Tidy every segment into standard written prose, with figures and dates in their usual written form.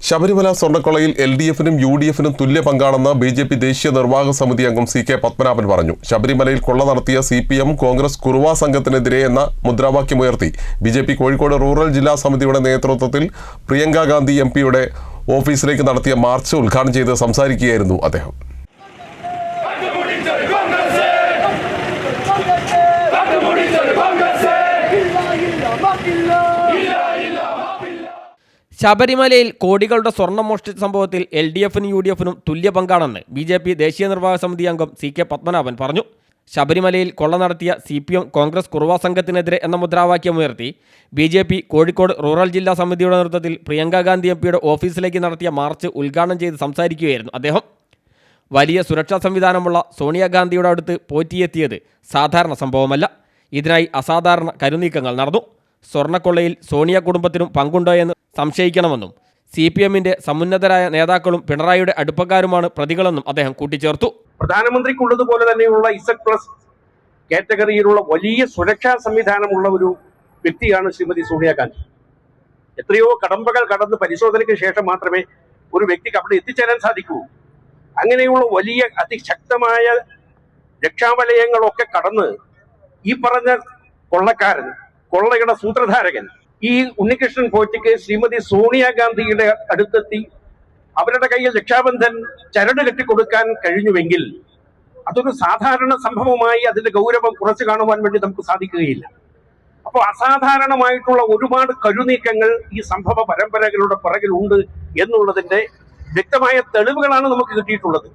ശബരിമല സ്വർണ്ണക്കൊള്ളയിൽ LDF-നും UDF-നും തുല്യ പങ്കാണെന്ന് BJP ദേശീയ നിർവാഹക സമിതി അംഗം CK പത്മനാഭൻ പറഞ്ഞു. ശബരിമലയിൽ കൊള്ള നടത്തിയ CPM കോൺഗ്രസ് കുറുവാ സംഘത്തിനെതിരെ എന്ന മുദ്രാവാക്യമുയർത്തി BJP കോഴിക്കോട് റൂറൽ ജില്ലാ സമിതിയുടെ നേതൃത്വത്തിൽ പ്രിയങ്ക ഗാന്ധി MP-യുടെ ഓഫീസിലേക്ക് നടത്തിയ മാർച്ച് ഉദ്ഘാടനം ചെയ്ത് സംസാരിക്കുകയായിരുന്നു അദ്ദേഹം. ശബരിമലയിൽ കോടികളുടെ സ്വർണം മോഷ്ടിച്ച സംഭവത്തിൽ LDF-നും UDF-നും തുല്യ പങ്കാണെന്ന് BJP ദേശീയ നിർവാഹക സമിതി അംഗം CK പത്മനാഭൻ പറഞ്ഞു. ശബരിമലയിൽ കൊള്ള നടത്തിയ CPM കോൺഗ്രസ് കുറുവാ സംഘത്തിനെതിരെ എന്ന മുദ്രാവാക്യമുയർത്തി BJP കോഴിക്കോട് റൂറൽ ജില്ലാ സമിതിയുടെ നേതൃത്വത്തിൽ പ്രിയങ്ക ഗാന്ധി MP-യുടെ ഓഫീസിലേക്ക് നടത്തിയ മാർച്ച് ഉദ്ഘാടനം ചെയ്ത് സംസാരിക്കുകയായിരുന്നു അദ്ദേഹം. വലിയ സുരക്ഷാ സംവിധാനമുള്ള സോണിയാഗാന്ധിയുടെ അടുത്ത് പോറ്റിയെത്തിയത് സാധാരണ സംഭവമല്ല. ഇതിനായി അസാധാരണ കരുനീക്കങ്ങൾ നടന്നു. സ്വർണ്ണക്കൊള്ളയിൽ സോണിയ കുടുംബത്തിനും പങ്കുണ്ടോയെന്ന് സംശയിക്കണമെന്നും CPM-ന്റെ സമുന്നതരായ നേതാക്കളും പിണറായിയുടെ അടുപ്പക്കാരുമാണ് പ്രതികളെന്നും അദ്ദേഹം കൂട്ടിച്ചേർത്തു. പ്രധാനമന്ത്രിക്കുള്ളതുപോലെ തന്നെയുള്ള Z+ കാറ്റഗറിയിലുള്ള വലിയ സുരക്ഷാ സംവിധാനമുള്ള ഒരു വ്യക്തിയാണ് ശ്രീമതി സോണിയാഗാന്ധി. എത്രയോ കടമ്പകൾ കടന്ന് പരിശോധനയ്ക്ക് ശേഷം മാത്രമേ ഒരു വ്യക്തിക്ക് അവിടെ എത്തിച്ചേരാൻ സാധിക്കൂ. അങ്ങനെയുള്ള വലിയ അതിശക്തമായ രക്ഷാവലയങ്ങളൊക്കെ കടന്ന് ഈ പറഞ്ഞ കൊള്ളക്കാരൻ, കൊള്ളയുടെ സൂത്രധാരകൻ ഈ ഉണ്ണികൃഷ്ണൻ പോറ്റിക്ക് ശ്രീമതി സോണിയാഗാന്ധിയുടെ അടുത്തെത്തി അവരുടെ കയ്യിൽ രക്ഷാബന്ധൻ ചരട് കെട്ടിക്കൊടുക്കാൻ കഴിഞ്ഞുവെങ്കിൽ അതൊരു സാധാരണ സംഭവമായി അതിന്റെ ഗൗരവം കുറച്ചു കാണുവാൻ വേണ്ടി നമുക്ക് സാധിക്കുകയില്ല. അപ്പോൾ അസാധാരണമായിട്ടുള്ള ഒരുപാട് കരുനീക്കങ്ങൾ ഈ സംഭവ പരമ്പരകളുടെ പുറകിലുണ്ട് എന്നുള്ളതിന്റെ വ്യക്തമായ തെളിവുകളാണ് നമുക്ക് കിട്ടിയിട്ടുള്ളത്.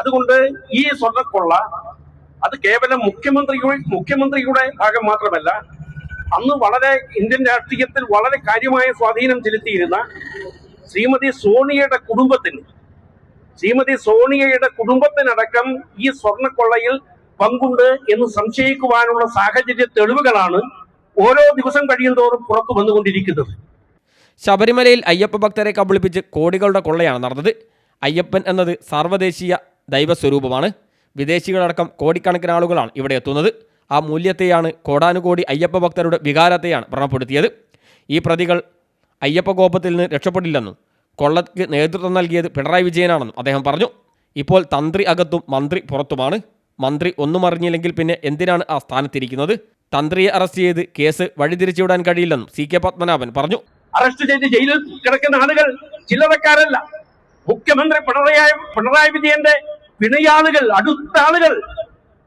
അതുകൊണ്ട് ഈ സ്വർണ്ണക്കൊള്ള അത് കേവലം മുഖ്യമന്ത്രിയുടെ ഭാഗം മാത്രമല്ല, അന്ന് വളരെ ഇന്ത്യൻ രാഷ്ട്രീയത്തിൽ വളരെ കാര്യമായ സ്വാധീനം ചെലുത്തിയിരുന്ന ശ്രീമതി സോണിയയുടെ കുടുംബത്തിനടക്കം ഈ സ്വർണ്ണക്കൊള്ളയിൽ പങ്കുണ്ട് എന്ന് സംശയിക്കുവാനുള്ള സാഹചര്യ തെളിവുകളാണ് ഓരോ ദിവസം കഴിയുന്തോറും പുറത്തു വന്നുകൊണ്ടിരിക്കുന്നത്. ശബരിമലയിൽ അയ്യപ്പ ഭക്തരെ കബളിപ്പിച്ച് കോടികളുടെ കൊള്ളയാണ് നടന്നത്. അയ്യപ്പൻ എന്നത് സാർവദേശീയ ദൈവസ്വരൂപമാണ്. വിദേശികളടക്കം കോടിക്കണക്കിന് ആളുകളാണ് ഇവിടെ എത്തുന്നത്. ആ മൂല്യത്തെയാണ്, കോടാനുകോടി അയ്യപ്പ ഭക്തരുടെ വികാരത്തെയാണ് വ്രണപ്പെടുത്തിയത്. ഈ പ്രതികൾ അയ്യപ്പ കോപത്തിൽ നിന്ന് രക്ഷപ്പെടില്ലെന്നും കൊള്ളയ്ക്ക് നേതൃത്വം നൽകിയത് പിണറായി വിജയനാണെന്നും അദ്ദേഹം പറഞ്ഞു. ഇപ്പോൾ തന്ത്രി അകത്തും മന്ത്രി പുറത്തുമാണ്. മന്ത്രി ഒന്നും അറിഞ്ഞില്ലെങ്കിൽ പിന്നെ എന്തിനാണ് ആ സ്ഥാനത്തിരിക്കുന്നത്? തന്ത്രിയെ അറസ്റ്റ് ചെയ്ത് കേസ് വഴിതിരിച്ചുവിടാൻ കഴിയില്ലെന്നും CK പത്മനാഭൻ പറഞ്ഞു. അറസ്റ്റ് ചെയ്ത് ജയിലിൽ കിടക്കുന്ന ആളുകൾ ചില്ലറക്കാരല്ല. മുഖ്യമന്ത്രി പിണറായി വിജയന്റെ പിണയാളുകൾ, അടുത്ത ആളുകൾ,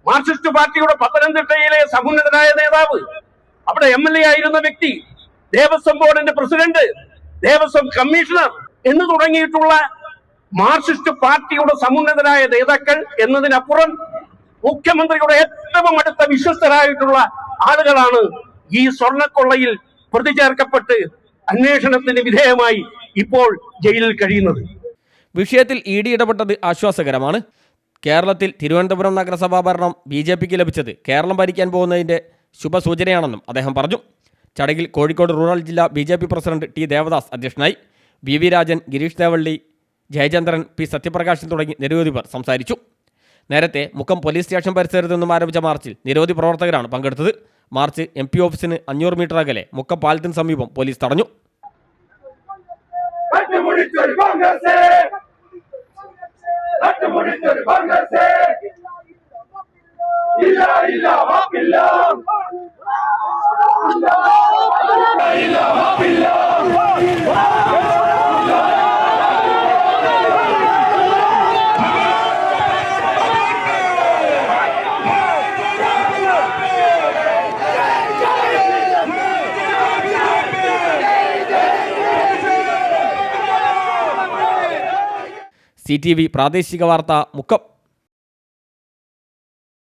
മാർക്സിസ്റ്റ് പാർട്ടിയുടെ പത്തനംതിട്ടയിലെ സമുന്നതനായ നേതാവ്, അവിടെ MLA ആയിരുന്ന വ്യക്തി, ദേവസ്വം ബോർഡിന്റെ പ്രസിഡന്റ്, ദേവസ്വം കമ്മീഷണർ എന്ന് തുടങ്ങിയിട്ടുള്ള മാർക്സിസ്റ്റ് പാർട്ടിയുടെ സമുന്നതരായ നേതാക്കൾ എന്നതിനപ്പുറം മുഖ്യമന്ത്രിയുടെ ഏറ്റവും അടുത്ത വിശ്വസ്തരായിട്ടുള്ള ആളുകളാണ് ഈ സ്വർണ്ണക്കൊള്ളയിൽ പ്രതി ചേർക്കപ്പെട്ട് അന്വേഷണത്തിന് വിധേയമായി ഇപ്പോൾ ജയിലിൽ കഴിയുന്നത്. വിഷയത്തിൽ ED ഇടപെട്ടത് ആശ്വാസകരമാണ്. കേരളത്തിൽ തിരുവനന്തപുരം നഗരസഭാ ഭരണം BJPക്ക് ലഭിച്ചത് കേരളം ഭരിക്കാൻ പോകുന്നതിൻ്റെ ശുഭസൂചനയാണെന്നും അദ്ദേഹം പറഞ്ഞു. ചടങ്ങിൽ കോഴിക്കോട് റൂറൽ ജില്ലാ BJP പ്രസിഡന്റ് T ദേവദാസ് അധ്യക്ഷനായി. VV രാജൻ, ഗിരീഷ് ദേവള്ളി, ജയചന്ദ്രൻ, P സത്യപ്രകാശൻ തുടങ്ങി നിരവധി പേർ സംസാരിച്ചു. നേരത്തെ മുക്കം പോലീസ് സ്റ്റേഷൻ പരിസരത്ത് നിന്നും ആരംഭിച്ച മാർച്ചിൽ നിരവധി പ്രവർത്തകരാണ് പങ്കെടുത്തത്. മാർച്ച് MP ഓഫീസിന് 500 മീറ്റർ അകലെ മുക്കം പാലത്തിന് സമീപം പോലീസ് തടഞ്ഞു. CTV പ്രാദേശിക വാർത്ത മുക്കം.